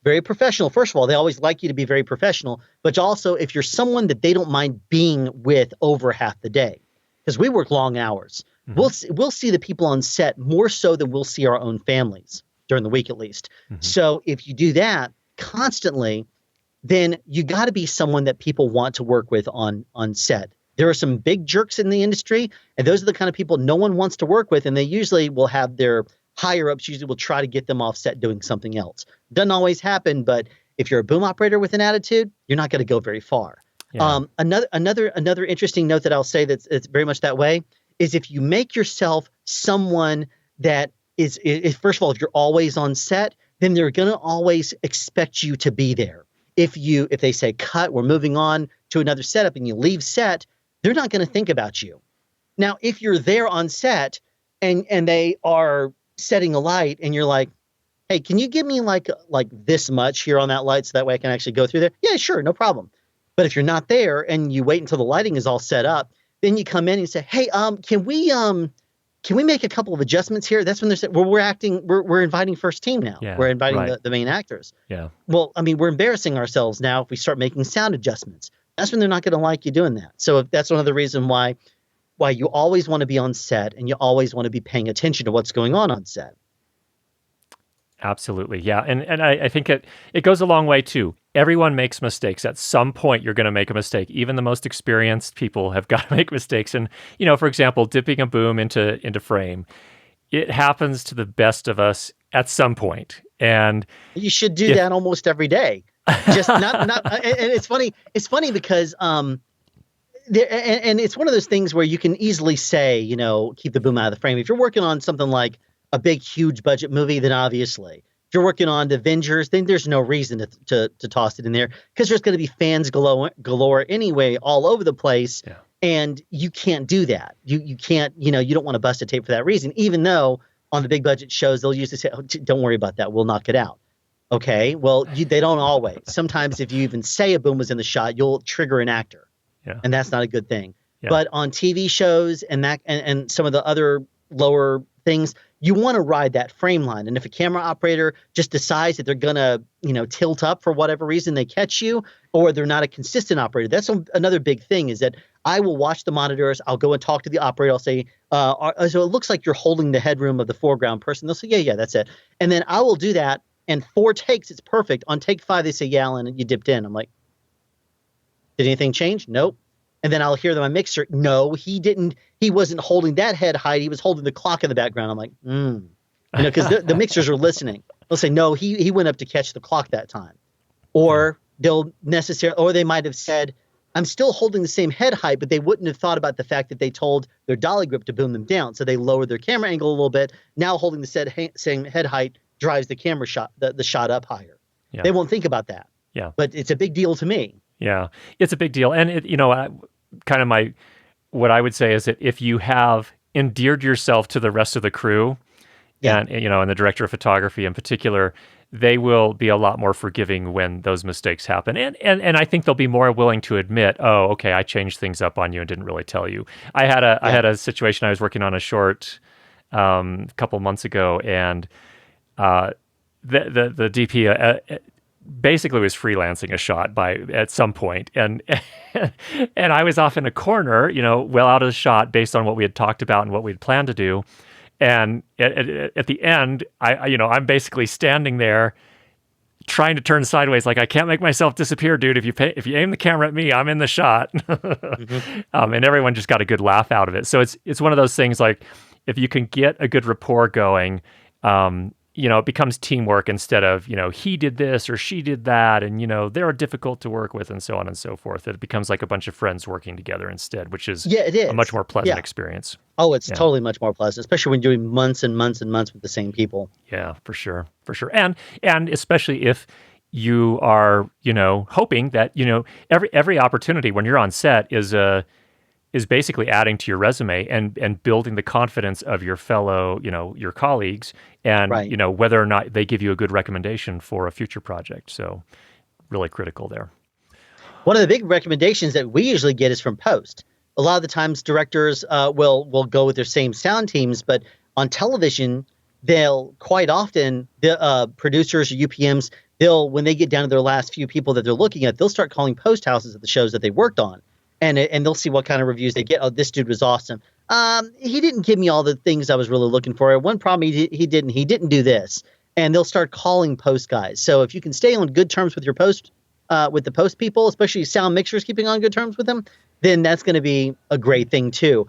very professional. First of all, they always like you to be very professional, but also if you're someone that they don't mind being with over half the day, because we work long hours, we'll see the people on set more so than we'll see our own families during the week, at least. So if you do that constantly, then you got to be someone that people want to work with on set. There are some big jerks in the industry, and those are the kind of people no one wants to work with, and they usually will have their higher ups usually will try to get them off set doing something else. Doesn't always happen, but if you're a boom operator with an attitude, you're not going to go very far. Yeah. Another interesting note that I'll say it's very much that way is if you make yourself someone that is first of all, if you're always on set, then they're going to always expect you to be there. If they say cut, we're moving on to another setup, and you leave set, they're not going to think about you. Now, if you're there on set and they are setting a light and you're like, hey, can you give me like this much here on that light so that way I can actually go through there? Yeah, sure, no problem. But if you're not there and you wait until the lighting is all set up, then you come in and you say, hey, can we make a couple of adjustments here? That's when they're saying, well, we're inviting first team now. Yeah, we're inviting the main actors. Yeah. Well, I mean, we're embarrassing ourselves now if we start making sound adjustments. That's when they're not going to like you doing that. So that's one of the reasons why you always want to be on set and you always want to be paying attention to what's going on set. Absolutely. Yeah. And I think it goes a long way too. Everyone makes mistakes. At some point, you're going to make a mistake. Even the most experienced people have got to make mistakes. And, for example, dipping a boom into frame, it happens to the best of us at some point. And you should do that almost every day. Just not. And it's funny. It's funny because and it's one of those things where you can easily say, keep the boom out of the frame. If you're working on something like a big, huge budget movie, then obviously. If you're working on The Avengers, then there's no reason to toss it in there because there's going to be fans galore anyway all over the place. Yeah. And you can't do that. You can't, you don't want to bust a tape for that reason, even though on the big budget shows, they'll usually say, oh, don't worry about that. We'll knock it out. Okay. Well, they don't always. Sometimes if you even say a boom was in the shot, you'll trigger an actor. Yeah. And that's not a good thing. Yeah. But on TV shows and some of the other lower things, you want to ride that frame line. And if a camera operator just decides that they're going to, tilt up for whatever reason, they catch you, or they're not a consistent operator. That's another big thing is that I will watch the monitors. I'll go and talk to the operator. I'll say, so it looks like you're holding the headroom of the foreground person. They'll say, yeah, that's it. And then I will do that. And 4 takes, it's perfect. On take 5, they say, yeah, Alan, you dipped in. I'm like, did anything change? Nope. And then I'll hear them on mixer. No, he didn't. He wasn't holding that head height. He was holding the clock in the background. I'm like, because the mixers are listening. They'll say, no, he went up to catch the clock that time. Or they might have said, I'm still holding the same head height, but they wouldn't have thought about the fact that they told their dolly grip to boom them down. So they lowered their camera angle a little bit. Now holding the same head height drives the camera shot, the shot up higher. Yeah. They won't think about that. Yeah. But it's a big deal to me. Yeah, it's a big deal. And, what I would say is that if you have endeared yourself to the rest of the crew, and the director of photography in particular, they will be a lot more forgiving when those mistakes happen. And I think they'll be more willing to admit, oh, okay, I changed things up on you and didn't really tell you. I had a situation. I was working on a short a couple months ago, and the DP basically was freelancing a shot at some point, and and I was off in a corner, well out of the shot based on what we had talked about and what we had planned to do. And at the end, I'm basically standing there trying to turn sideways, like I can't make myself disappear, dude. If you aim the camera at me, I'm in the shot. And everyone just got a good laugh out of it. So it's one of those things like if you can get a good rapport going, it becomes teamwork instead of, he did this or she did that, and, they're difficult to work with and so on and so forth. It becomes like a bunch of friends working together instead, which is Yeah, it a much is. more pleasant Yeah. experience. Oh, it's Yeah. totally much more pleasant, especially when you're doing months and months and months with the same people. Yeah, for sure. For sure. And especially if you are, hoping that, every opportunity when you're on set is basically adding to your resume and building the confidence of your fellow, your colleagues, and, Right. whether or not they give you a good recommendation for a future project. So really critical there. One of the big recommendations that we usually get is from post. A lot of the times, directors will go with their same sound teams, but on television, they'll quite often the producers or UPMs, when they get down to their last few people that they're looking at, they'll start calling post houses of the shows that they worked on, and they'll see what kind of reviews they get. Oh, this dude was awesome. He didn't give me all the things I was really looking for. One problem he didn't do this, and they'll start calling post guys. So if you can stay on good terms with your post. With the post people, especially sound mixers, keeping on good terms with them, then that's going to be a great thing too.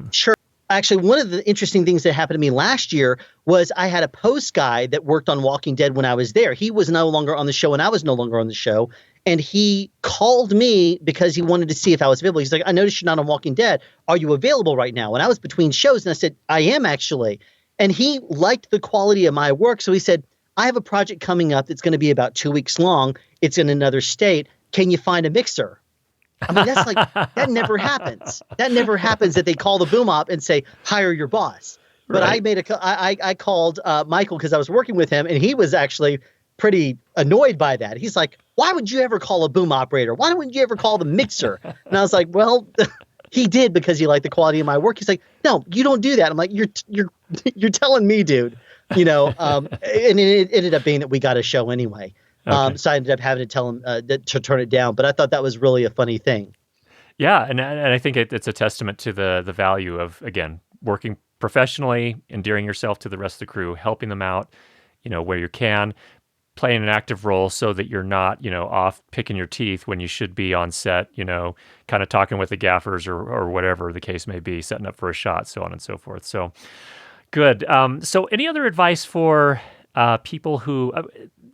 Sure. Actually, one of the interesting things that happened to me last year was I had a post guy that worked on Walking Dead when I was there. He was no longer on the show and I was no longer on the show. And he called me because he wanted to see if I was available. He's like, I noticed you're not on Walking Dead. Are you available right now? And I was between shows and I said, I am actually. And he liked the quality of my work. So he said, I have a project coming up that's going to be about 2 weeks long. It's in another state. Can you find a mixer? I mean, that's like, that never happens. That never happens that they call the boom op and say, hire your boss. But Right. I called Michael because I was working with him and he was actually pretty annoyed by that. He's like, why would you ever call a boom operator? Why wouldn't you ever call the mixer? And I was like, well, he did because he liked the quality of my work. He's like, no, you don't do that. I'm like, you're telling me, dude, and it ended up being that we got a show anyway. Okay. So I ended up having to tell him to turn it down. But I thought that was really a funny thing. Yeah, and I think it's a testament to the value of, again, working professionally, endearing yourself to the rest of the crew, helping them out, where you can, playing an active role so that you're not, off picking your teeth when you should be on set, kind of talking with the gaffers or whatever the case may be, setting up for a shot, so on and so forth. So good. So any other advice for people who,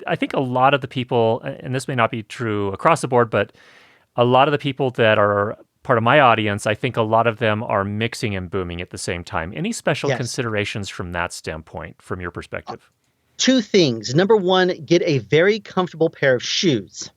I think a lot of the people, and this may not be true across the board, but a lot of the people that are part of my audience, I think a lot of them are mixing and booming at the same time. Any special Yes. considerations from that standpoint, from your perspective? Two things. Number one, get a very comfortable pair of shoes.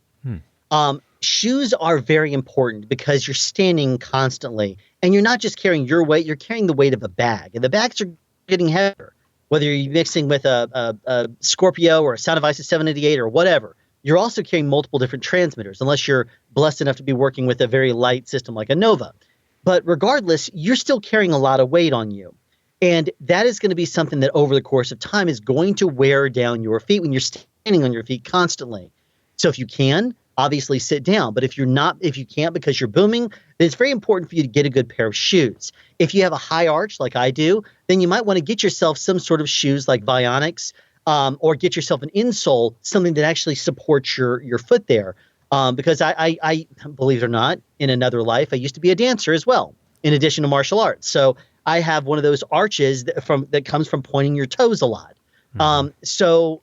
Shoes are very important because you're standing constantly and you're not just carrying your weight, you're carrying the weight of a bag. And the bags are getting heavier, whether you're mixing with a Scorpio or a Sound Devices 788 or whatever. You're also carrying multiple different transmitters, unless you're blessed enough to be working with a very light system like a Nova. But regardless, you're still carrying a lot of weight on you. And that is going to be something that over the course of time is going to wear down your feet when you're standing on your feet constantly. So if you can, obviously sit down. But if you can't because you're booming, then it's very important for you to get a good pair of shoes. If you have a high arch like I do, then you might want to get yourself some sort of shoes like Vionics, or get yourself an insole, something that actually supports your foot there. Because I believe it or not, in another life, I used to be a dancer as well, in addition to martial arts. So I have one of those arches that comes from pointing your toes a lot. So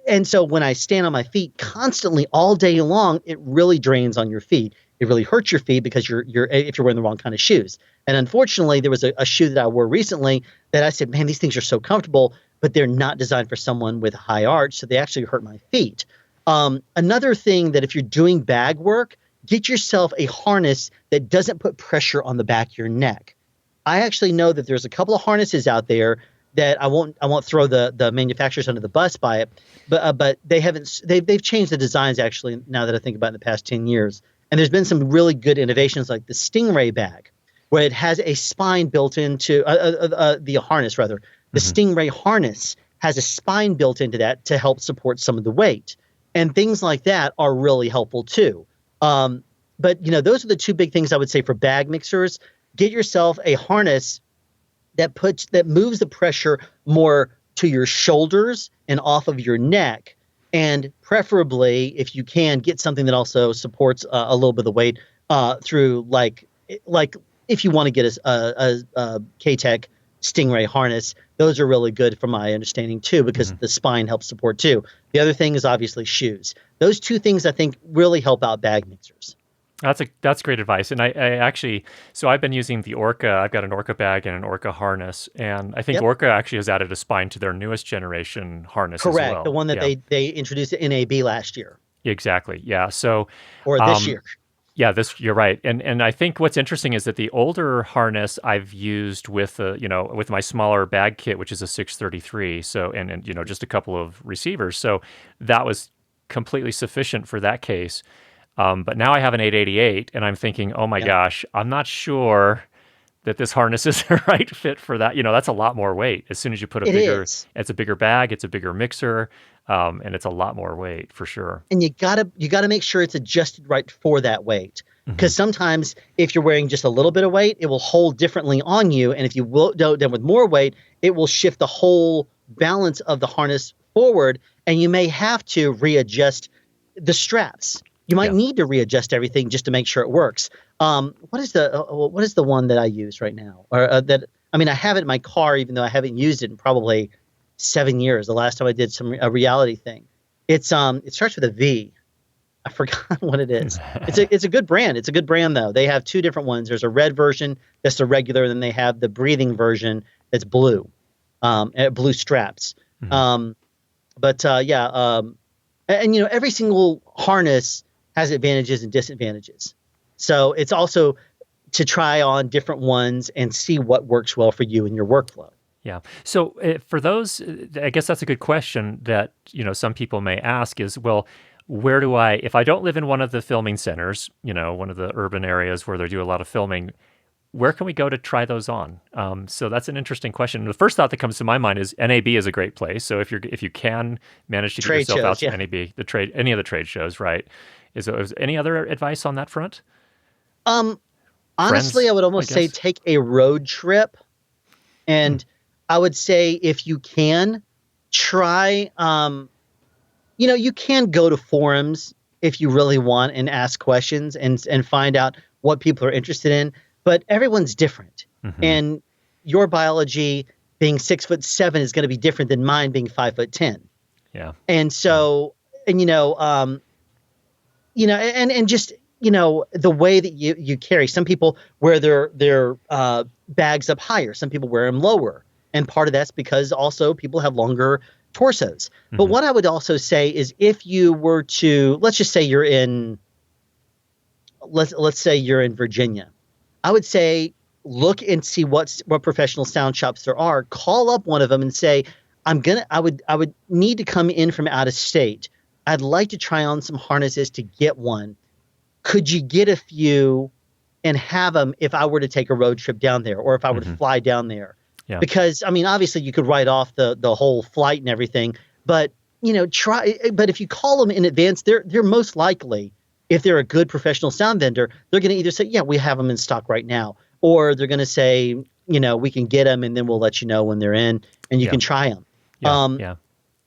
when I stand on my feet constantly all day long, it really drains on your feet. It really hurts your feet because if you're wearing the wrong kind of shoes. And unfortunately, there was a shoe that I wore recently that I said, man, these things are so comfortable, but they're not designed for someone with a high arch, so they actually hurt my feet. Another thing that if you're doing bag work, get yourself a harness that doesn't put pressure on the back of your neck. I actually know that there's a couple of harnesses out there that I won't throw the manufacturers under the bus by it, but they've changed the designs actually now that I think about it in the past 10 years. And there's been some really good innovations like the Stingray bag, where it has a spine built into the harness rather. The Stingray harness has a spine built into that to help support some of the weight. And things like that are really helpful too. But those are the two big things I would say for bag mixers. Get yourself a harness that moves the pressure more to your shoulders and off of your neck. And preferably, if you can, get something that also supports a little bit of the weight through like if you want to get a K-Tech Stingray harness, those are really good from my understanding too, because the spine helps support too. The other thing is obviously shoes. Those two things I think really help out bag mixers. That's great advice. And I actually, so I've been using the Orca. I've got an Orca bag and an Orca harness, and I think Yep. Orca actually has added a spine to their newest generation harness as Correct. well. The one that Yeah, they introduced at NAB last year exactly. Yeah. So, or this um, year. yeah, this you're right. And I think what's interesting is that the older harness I've used with with my smaller bag kit, which is a 633. So and just a couple of receivers. So that was completely sufficient for that case. But now I have an 888, and I'm thinking, oh my Yep. gosh, I'm not sure that this harness is the right fit for that. That's a lot more weight. As soon as you put It is. it's a bigger bag, it's a bigger mixer, and it's a lot more weight for sure. And you gotta make sure it's adjusted right for that weight. Hmm. Because sometimes if you're wearing just a little bit of weight, it will hold differently on you. And if you will do it with more weight, it will shift the whole balance of the harness forward. And you may have to readjust the straps. You might Yeah. need to readjust everything just to make sure it works. What is the one that I use right now? Or I have it in my car, even though I haven't used it in probably 7 years. The last time I did a reality thing. It starts with a V. I forgot what it is. It's a good brand. It's a good brand though. They have two different ones. There's a red version that's the regular, and then they have the breathing version that's blue, blue straps. Mhm. And every single harness has advantages and disadvantages. So it's also to try on different ones and see what works well for you in your workflow. Yeah. So for those, I guess that's a good question that some people may ask is, well, where do if I don't live in one of the filming centers, one of the urban areas where they do a lot of filming, where can we go to try those on? So that's an interesting question. The first thought that comes to my mind is NAB is a great place. So if you can manage to get Trade yourself shows, out to yeah. NAB, any of the trade shows, right? Is any other advice on that front? Honestly, Friends, I would I almost say guess? take a road trip, and I would say if you can try, you can go to forums if you really want and ask questions and find out what people are interested in. But everyone's different, Mhm. and your biology being 6'7" is going to be different than mine being 5'10". Yeah. And so, and and just the way that you carry. Some people wear their bags up higher. Some people wear them lower, and part of that's because also people have longer torsos. But Mhm. what I would also say is if you were to, let's just say you're in, let's say you're in Virginia, I would say look and see what professional sound shops there are. Call up one of them and say, I would need to come in from out of state. I'd like to try on some harnesses to get one. Could you get a few and have them if I were to take a road trip down there, or if I were to Mhm. fly down there? Yeah. Because obviously you could write off the whole flight and everything, but try. But if you call them in advance, they're most likely, if they're a good professional sound vendor, they're going to either say, yeah, we have them in stock right now, or they're going to say, we can get them and then we'll let you know when they're in and you Yeah. can try them. Yeah. Yeah.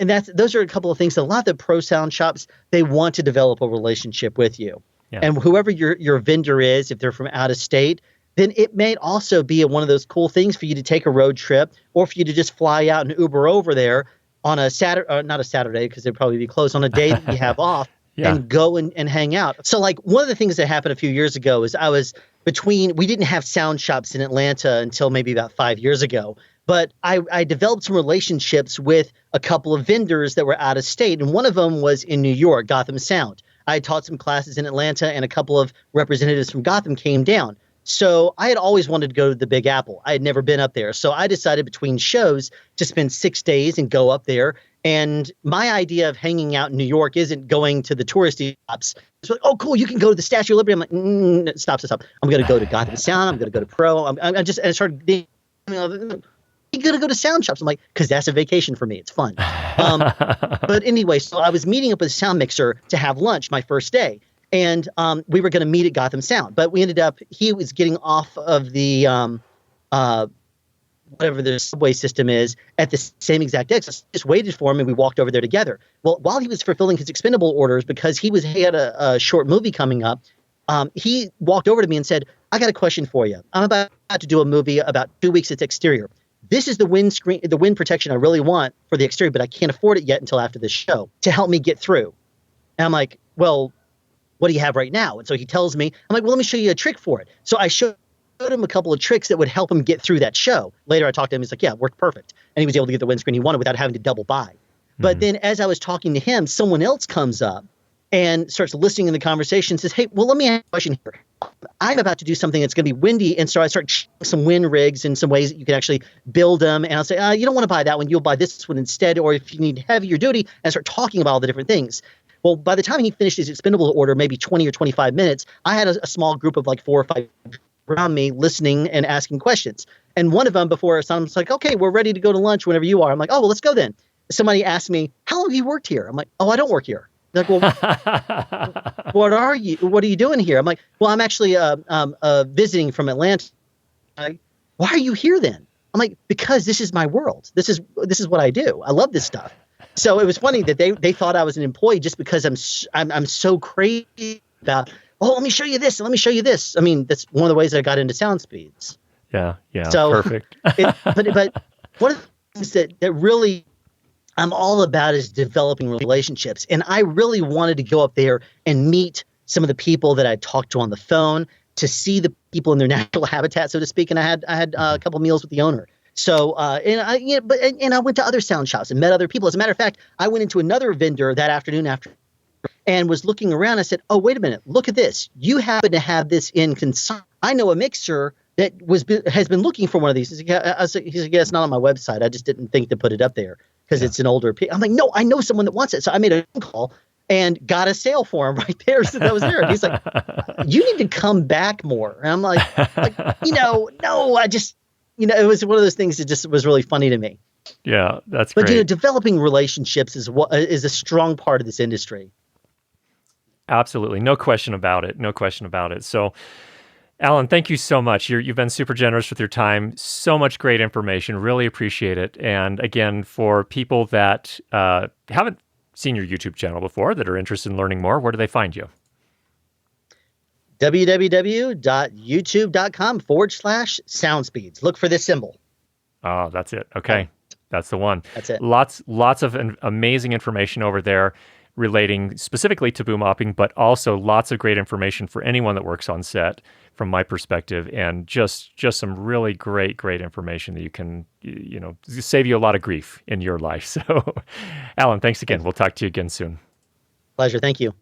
And those are a couple of things that a lot of the pro sound shops, they want to develop a relationship with you. Yeah. And whoever your vendor is, if they're from out of state, then it may also be one of those cool things for you to take a road trip, or for you to just fly out and Uber over there on a Saturday, not a Saturday, because they'd probably be closed, on a day that you have off, Yeah. and go and hang out. So like one of the things that happened a few years ago is we didn't have sound shops in Atlanta until maybe about 5 years ago. But I developed some relationships with a couple of vendors that were out of state. And one of them was in New York, Gotham Sound. I had taught some classes in Atlanta, and a couple of representatives from Gotham came down. So I had always wanted to go to the Big Apple. I had never been up there. So I decided between shows to spend 6 days and go up there. And my idea of hanging out in New York isn't going to the touristy shops. It's like, oh, cool, you can go to the Statue of Liberty. I'm like, stop. I'm going to go to Gotham Sound. I'm going to go to Pro. And I started being, you got to go to sound shops. I'm like, because that's a vacation for me. It's fun. But anyway, so I was meeting up with a sound mixer to have lunch my first day. And we were going to meet at Gotham Sound. But we ended up, he was getting off of the, whatever the subway system is, at the same exact exit. So I just waited for him, and we walked over there together. Well, while he was fulfilling his expendable orders, because he had a short movie coming up, he walked over to me and said, I got a question for you. I'm about to do a movie about 2 weeks. It's exterior. This is the wind protection I really want for the exterior, but I can't afford it yet until after this show to help me get through. And I'm like, well, what do you have right now? And so he tells me, I'm like, well, let me show you a trick for it. So I showed him a couple of tricks that would help him get through that show. Later, I talked to him. He's like, yeah, it worked perfect. And he was able to get the windscreen he wanted without having to double buy. But then as I was talking to him, someone else comes up and starts listening in the conversation and says, hey, well, let me ask you a question here. I'm about to do something that's going to be windy. And so I start some wind rigs and some ways that you can actually build them. And I'll say, you don't want to buy that one. You'll buy this one instead. Or if you need heavier duty, and I start talking about all the different things. Well, by the time he finished his expendable order, maybe 20 or 25 minutes, I had a small group of like 4 or 5 around me listening and asking questions. And one of them before someone's like, okay, we're ready to go to lunch whenever you are. I'm like, oh, well, let's go then. Somebody asked me, how long have you worked here? I'm like, oh, I don't work here. They're like, well, what are you doing here? I'm like, well, I'm actually visiting from Atlanta. Like, why are you here then? I'm like, because this is my world. This is what I do. I love this stuff. So it was funny that they thought I was an employee just because I'm so crazy about, oh, let me show you this and let me show you this. I mean, that's one of the ways I got into sound speeds. Yeah, so, perfect. But one of the things that really I'm all about is developing relationships. And I really wanted to go up there and meet some of the people that I talked to on the phone, to see the people in their natural habitat, so to speak. And I had a couple of meals with the owner. So and I went to other sound shops and met other people. As a matter of fact, I went into another vendor that afternoon and was looking around. I said, oh, wait a minute, look at this. You happen to have this in consign. I know a mixer that has been looking for one of these. He said, yeah, it's not on my website. I just didn't think to put it up there because it's an older piece. I'm like, no, I know someone that wants it. So I made a phone call and got a sale for him right there. So that was there. And he's like, you need to come back more. And I'm like, no, I just, it was one of those things that just was really funny to me. Yeah, that's great. But, developing relationships is a strong part of this industry. Absolutely. No question about it. No question about it. So, Alan, thank you so much. You've been super generous with your time. So much great information. Really appreciate it. And again, for people that haven't seen your YouTube channel before, that are interested in learning more, where do they find you? www.youtube.com/SoundSpeeds. Look for this symbol. Oh, that's it. Okay. That's the one. That's it. Lots of amazing information over there relating specifically to boom opping, but also lots of great information for anyone that works on set from my perspective, and just some really great information that you can, save you a lot of grief in your life. So, Alan, thanks again. We'll talk to you again soon. Pleasure. Thank you.